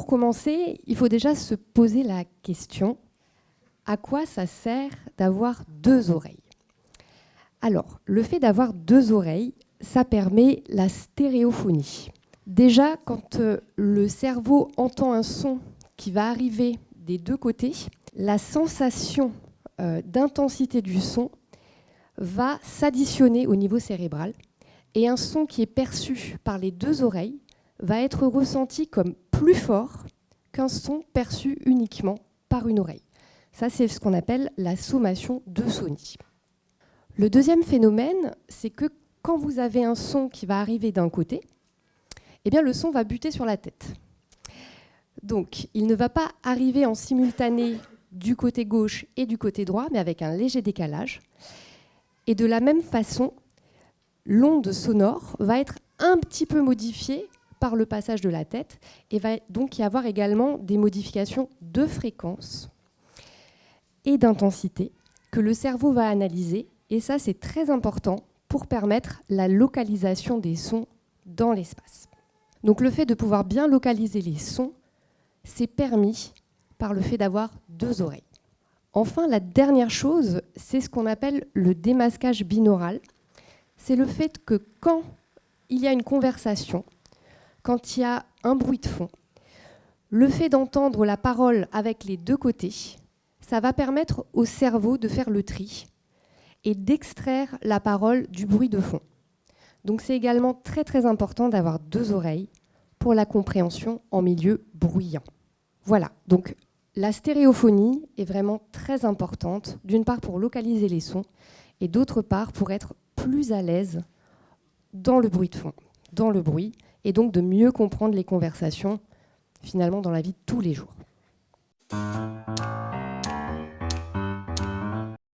commencer, il faut déjà se poser la question, à quoi ça sert d'avoir deux oreilles ? Alors, le fait d'avoir deux oreilles, ça permet la stéréophonie. Déjà, quand le cerveau entend un son qui va arriver des deux côtés, la sensation d'intensité du son va s'additionner au niveau cérébral et un son qui est perçu par les deux oreilles va être ressenti comme plus fort qu'un son perçu uniquement par une oreille. Ça, c'est ce qu'on appelle la sommation d'eusonie. Le deuxième phénomène, c'est que quand vous avez un son qui va arriver d'un côté, eh bien, le son va buter sur la tête. Donc, il ne va pas arriver en simultané du côté gauche et du côté droit, mais avec un léger décalage. Et de la même façon, l'onde sonore va être un petit peu modifiée par le passage de la tête et va donc y avoir également des modifications de fréquence et d'intensité que le cerveau va analyser. Et ça, c'est très important pour permettre la localisation des sons dans l'espace. Donc le fait de pouvoir bien localiser les sons, c'est permis par le fait d'avoir deux oreilles. Enfin, la dernière chose, c'est ce qu'on appelle le démasquage binaural. C'est le fait que quand il y a une conversation, quand il y a un bruit de fond, le fait d'entendre la parole avec les deux côtés, ça va permettre au cerveau de faire le tri et d'extraire la parole du bruit de fond. Donc c'est également très très important d'avoir deux oreilles pour la compréhension en milieu bruyant. Voilà, donc la stéréophonie est vraiment très importante, d'une part pour localiser les sons et d'autre part pour être plus à l'aise dans le bruit de fond, dans le bruit, et donc de mieux comprendre les conversations finalement dans la vie de tous les jours.